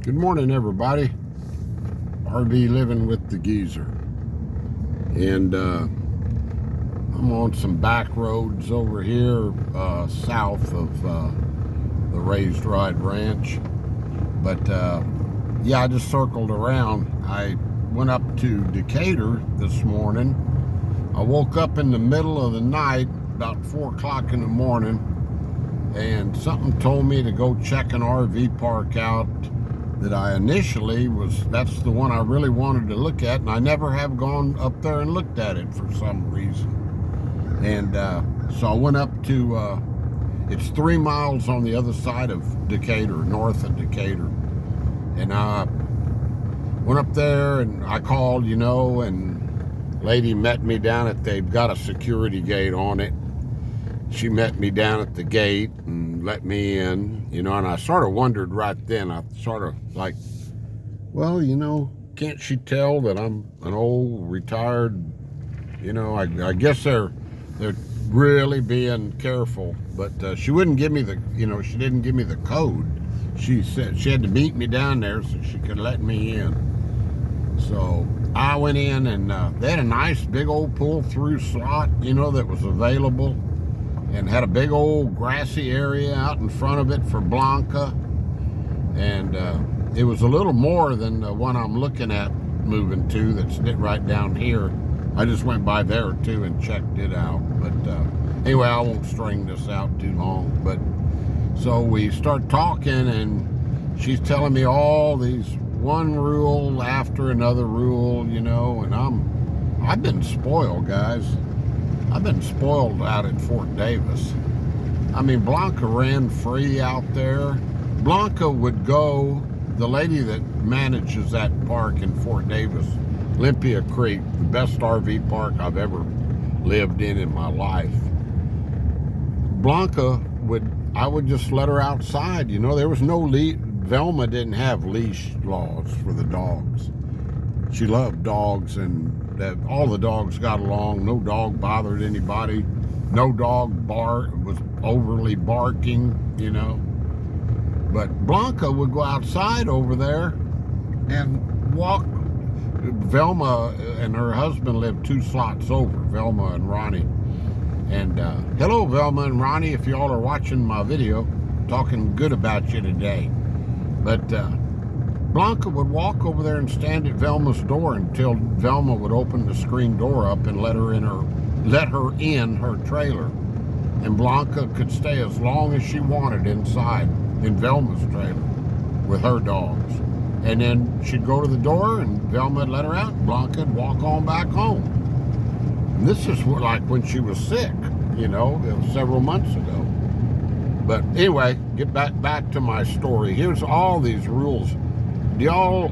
Good morning, everybody. RV living with the geezer. And I'm on some back roads over here south of the Raised Wright Ranch. But yeah, I just circled around. I went up to Decatur this morning. I woke up in the middle of the night, about 4 o'clock in the morning, and something told me to go check an RV park out that I initially that's the one I really wanted to look at, and I never have gone up there and looked at it for some reason. And so I went up to, it's 3 miles on the other side of Decatur, north of Decatur. And I went up there and I called, and lady met me down at, they've got a security gate on it. She met me down at the gate and let me in, and I sort of wondered right then, I sort of like, well, can't she tell that I'm an old retired, I guess they're really being careful, but she wouldn't give me the, she didn't give me the code. She said she had to meet me down there so she could let me in. So I went in, and they had a nice big old pull-through slot, that was available, and had a big old grassy area out in front of it for Blanca. And it was a little more than the one I'm looking at moving to that's right down here. I just went by there too and checked it out. But anyway, I won't string this out too long. But so we start talking, and she's telling me all these one rule after another rule, and I've been spoiled, guys. I've been spoiled out at Fort Davis. I mean, Blanca ran free out there. Blanca would go, the lady that manages that park in Fort Davis, Olympia Creek, the best RV park I've ever lived in my life. Blanca I would just let her outside. There was no Velma didn't have leash laws for the dogs. She loved dogs, and all the dogs got along. No dog bothered anybody. No dog was overly barking, But Blanca would go outside over there and walk. Velma and her husband lived 2 slots over, Velma and Ronnie. And hello, Velma and Ronnie, if y'all are watching my video, talking good about you today. But Blanca would walk over there and stand at Velma's door until Velma would open the screen door up and let her in her trailer. And Blanca could stay as long as she wanted inside in Velma's trailer with her dogs. And then she'd go to the door, and Velma would let her out, and Blanca would walk on back home. And this is like when she was sick, it was several months ago. But anyway, get back to my story. Here's all these rules. Y'all,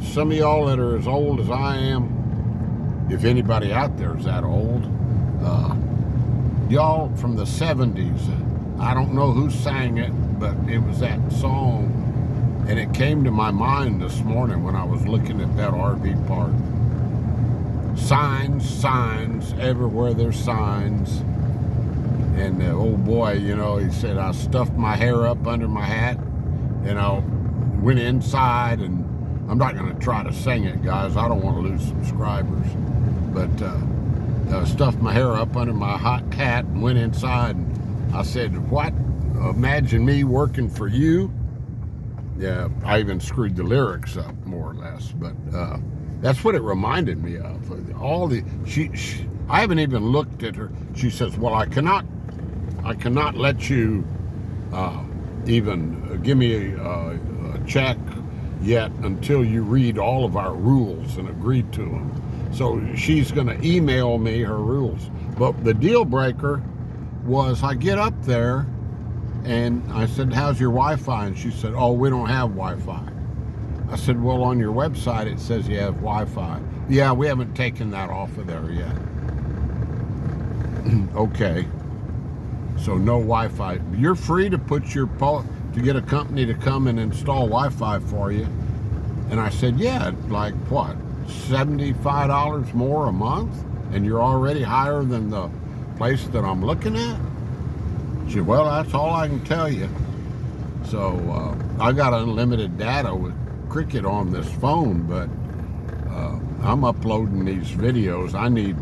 some of y'all that are as old as I am, if anybody out there is that old, y'all from the 70s, I don't know who sang it, but it was that song, and it came to my mind this morning when I was looking at that RV park. Signs, everywhere there's signs. And oh boy, he said, I stuffed my hair up under my hat, and I went inside, and I'm not going to try to sing it, guys. I don't want to lose subscribers. But I stuffed my hair up under my hot hat and went inside, and I said, what? Imagine me working for you? Yeah, I even screwed the lyrics up more or less, but that's what it reminded me of. I haven't even looked at her. She says, well, I cannot let you even give me a check yet until you read all of our rules and agree to them. So she's going to email me her rules. But the deal breaker was, I get up there and I said, how's your Wi-Fi? And she said, oh, we don't have Wi-Fi. I said, well, on your website it says you have Wi-Fi. Yeah, we haven't taken that off of there yet. Okay. So no Wi-Fi. You're free to to get a company to come and install Wi-Fi for you. And I said, yeah, like what, $75 more a month? And you're already higher than the place that I'm looking at? She said, well, that's all I can tell you. So I got unlimited data with Cricket on this phone, but I'm uploading these videos. I need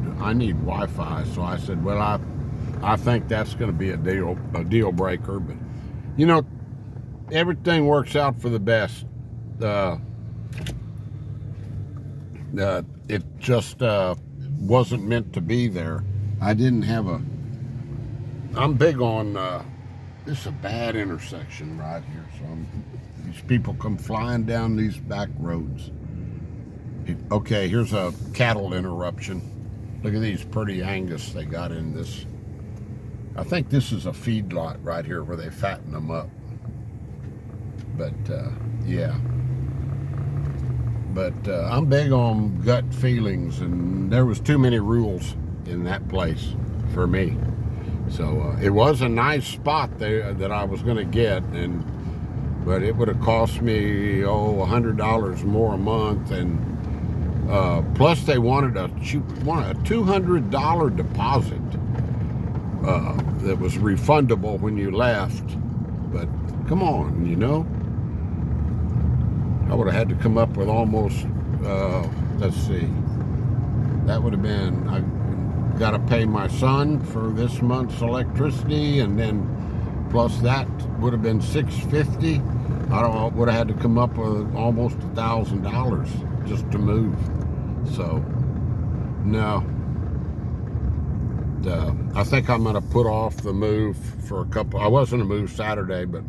Wi-Fi. So I said, well, I think that's going to be a deal breaker. But you know, everything works out for the best. It just wasn't meant to be there. I didn't have I'm big on, this is a bad intersection right here. So these people come flying down these back roads. Okay, here's a cattle interruption. Look at these pretty Angus they got in this. I think this is a feedlot right here where they fatten them up. But, yeah. But I'm big on gut feelings, and there was too many rules in that place for me. So it was a nice spot there that I was going to get, but it would have cost me $100 more a month, and plus they wanted a $200 deposit that was refundable when you left. But come on, you know. I would have had to come up with almost, let's see, that would have been, I got to pay my son for this month's electricity, and then plus that would have been $650. I would have had to come up with almost $1,000 just to move. So, no. I think I'm going to put off the move for a couple. I was going to move Saturday, but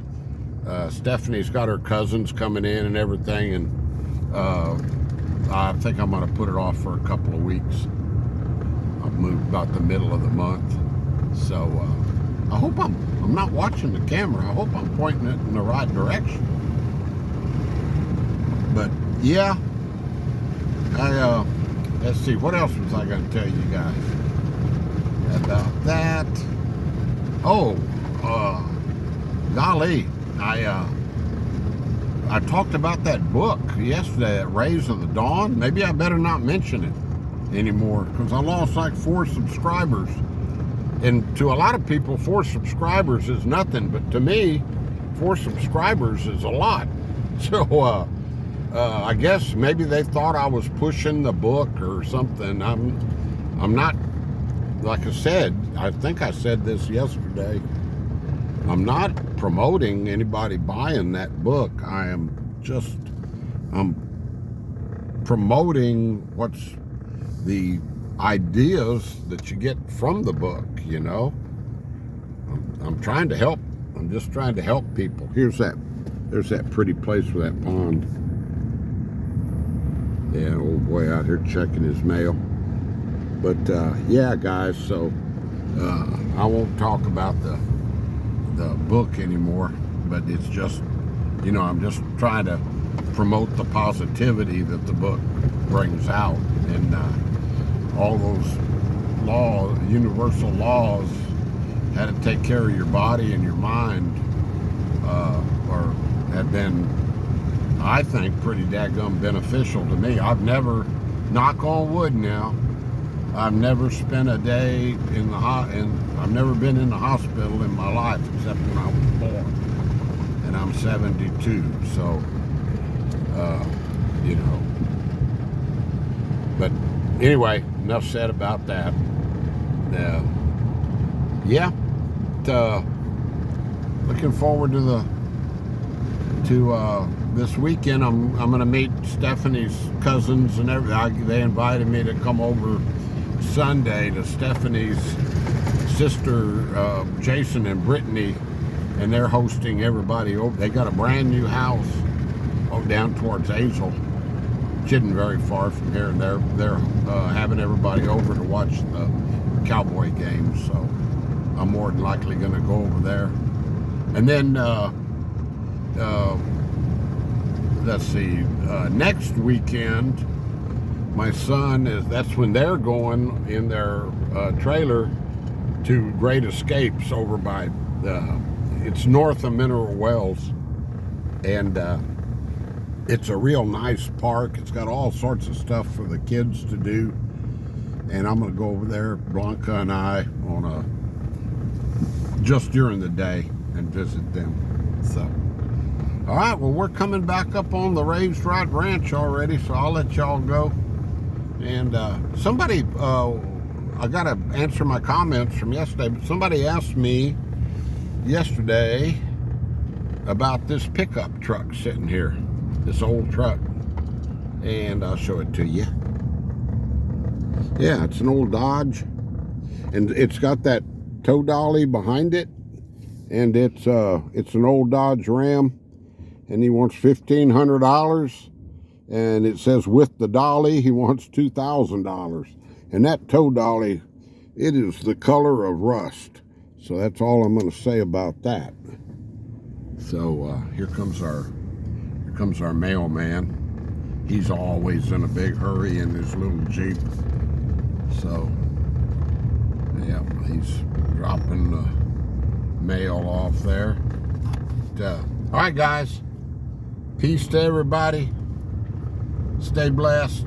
Stephanie's got her cousins coming in and everything, and I think I'm going to put it off for a couple of weeks. I'll move about the middle of the month. So I hope I'm not watching the camera. I hope I'm pointing it in the right direction. But yeah, let's see, what else was I going to tell you guys about that? Oh, golly. I talked about that book yesterday, that Rays of the Dawn. Maybe I better not mention it anymore, because I lost like 4 subscribers. And to a lot of people, 4 subscribers is nothing, but to me, 4 subscribers is a lot. So I guess maybe they thought I was pushing the book or something. I'm not, like I said, I think I said this yesterday, I'm not promoting anybody buying that book. I'm promoting what's the ideas that you get from the book, you know. I'm trying to help. I'm just trying to help people. There's that pretty place with that pond. Yeah, old boy out here checking his mail. But yeah, guys, so I won't talk about the book anymore, but it's just, you know, I'm just trying to promote the positivity that the book brings out, and all those universal laws, how to take care of your body and your mind, have been, I think, pretty daggum beneficial to me. I've never, knock on wood now, I've never spent a day in I've never been in the hospital in my life except when I was born, and I'm 72. So, you know. But anyway, enough said about that. Yeah, looking forward to this weekend. I'm going to meet Stephanie's cousins and everything. They invited me to come over Sunday to Stephanie's sister, Jason and Brittany, and they're hosting everybody over. They got a brand new house down towards Azle, which isn't very far from here, and they're having everybody over to watch the Cowboy game. So I'm more than likely going to go over there. And then let's see, next weekend, my son that's when they're going in their trailer to Great Escapes over by it's north of Mineral Wells, and it's a real nice park. It's got all sorts of stuff for the kids to do, and I'm gonna go over there, Blanca and I, just during the day and visit them. So All right, well, we're coming back up on the Raised Wright Ranch already, so I'll let y'all go. And somebody, I got to answer my comments from yesterday, but somebody asked me yesterday about this pickup truck sitting here, this old truck. And I'll show it to you. Yeah, it's an old Dodge. And it's got that tow dolly behind it. And it's an old Dodge Ram. And he wants $1,500, and it says with the dolly he wants $2,000. And that tow dolly, it is the color of rust. So that's all I'm going to say about that. So here comes our mailman. He's always in a big hurry in his little Jeep. So yeah, he's dropping the mail off there. All right, guys. Peace to everybody. Stay blessed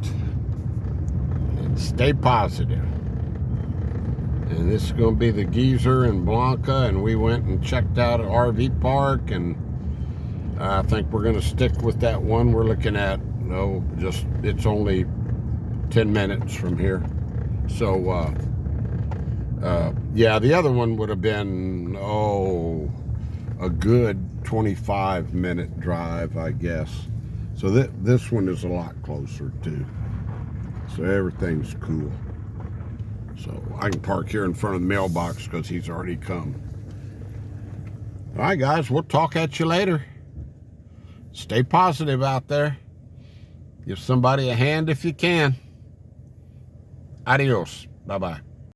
and stay positive. And this is going to be the Geezer and Blanca, and we went and checked out an RV park, and I think we're going to stick with that one we're looking at. No, just it's only 10 minutes from here. So yeah, the other one would have been a good 25-minute drive, I guess. So this one is a lot closer too. So everything's cool. So I can park here in front of the mailbox because he's already come. All right, guys, we'll talk at you later. Stay positive out there. Give somebody a hand if you can. Adios. Bye-bye.